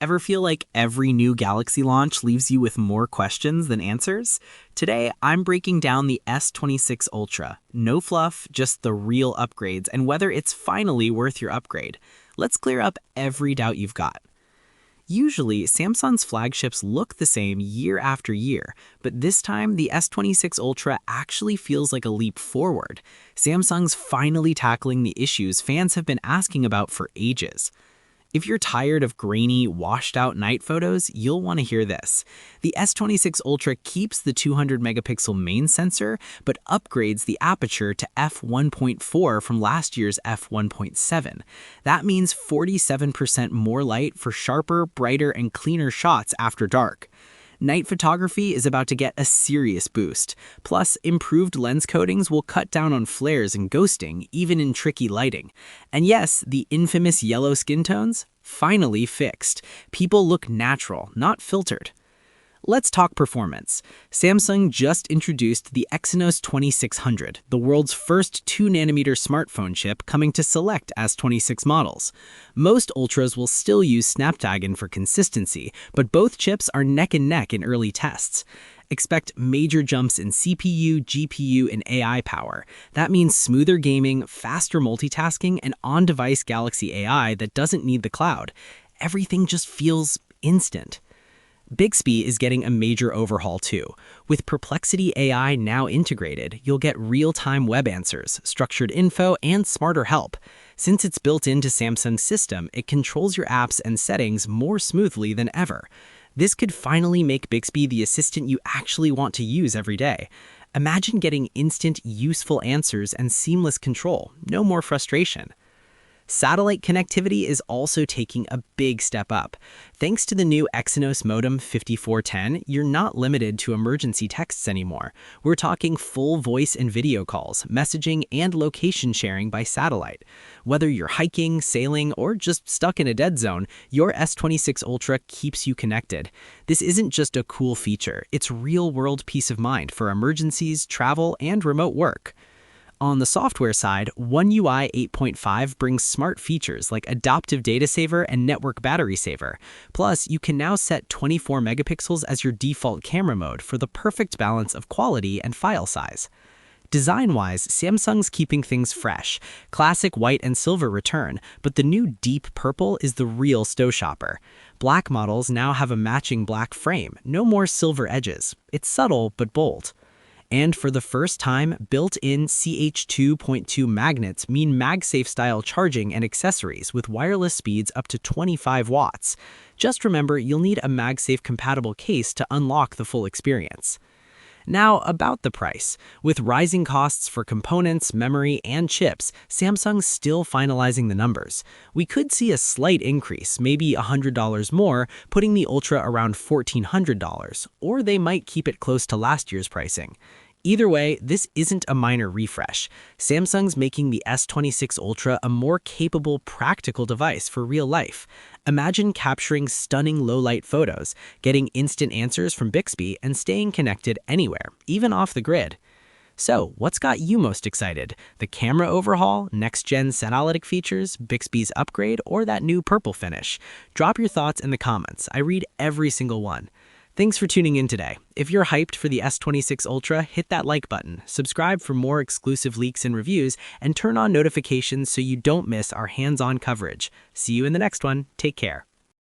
Ever feel like every new Galaxy launch leaves you with more questions than answers? Today, I'm breaking down the S26 Ultra. No fluff, just the real upgrades and whether it's finally worth your upgrade. Let's clear up every doubt you've got. Usually, Samsung's flagships look the same year after year, but this time the S26 Ultra actually feels like a leap forward. Samsung's finally tackling the issues fans have been asking about for ages. If you're tired of grainy, washed-out night photos, you'll want to hear this. The S26 Ultra keeps the 200-megapixel main sensor, but upgrades the aperture to f1.4 from last year's f1.7. That means 47% more light for sharper, brighter, and cleaner shots after dark. Night photography is about to get a serious boost. Plus, improved lens coatings will cut down on flares and ghosting, even in tricky lighting. And yes, the infamous yellow skin tones? Finally fixed. People look natural, not filtered. Let's talk performance. Samsung just introduced the Exynos 2600, the world's first 2nm smartphone chip coming to select S26 models. Most Ultras will still use Snapdragon for consistency, but both chips are neck and neck in early tests. Expect major jumps in CPU, GPU, and AI power. That means smoother gaming, faster multitasking, and on-device Galaxy AI that doesn't need the cloud. Everything just feels instant. Bixby is getting a major overhaul too. With Perplexity AI now integrated, you'll get real-time web answers, structured info, and smarter help. Since it's built into Samsung's system, it controls your apps and settings more smoothly than ever. This could finally make Bixby the assistant you actually want to use every day. Imagine getting instant, useful answers and seamless control. No more frustration. Satellite connectivity is also taking a big step up. Thanks to the new Exynos modem 5410, you're not limited to emergency texts anymore. We're talking full voice and video calls, messaging, and location sharing by satellite. Whether you're hiking, sailing, or just stuck in a dead zone, your S26 Ultra keeps you connected. This isn't just a cool feature, it's real-world peace of mind for emergencies, travel, and remote work. On the software side, One UI 8.5 brings smart features like adaptive data saver and network battery saver. Plus, you can now set 24 megapixels as your default camera mode for the perfect balance of quality and file size. Design-wise, Samsung's keeping things fresh. Classic white and silver return, but the new deep purple is the real showstopper. Black models now have a matching black frame, no more silver edges. It's subtle but bold. And for the first time, built-in CH2.2 magnets mean MagSafe-style charging and accessories with wireless speeds up to 25 watts. Just remember, you'll need a MagSafe-compatible case to unlock the full experience. Now, about the price. With rising costs for components, memory, and chips, Samsung's still finalizing the numbers. We could see a slight increase, maybe $100 more, putting the Ultra around $1,400, or they might keep it close to last year's pricing. Either way, this isn't a minor refresh. Samsung's making the S26 Ultra a more capable, practical device for real life. Imagine capturing stunning low-light photos, getting instant answers from Bixby, and staying connected anywhere, even off the grid. So, what's got you most excited? The camera overhaul, next-gen analytic features, Bixby's upgrade, or that new purple finish? Drop your thoughts in the comments. I read every single one. Thanks for tuning in today. If you're hyped for the S26 Ultra, hit that like button, subscribe for more exclusive leaks and reviews, and turn on notifications so you don't miss our hands-on coverage. See you in the next one. Take care.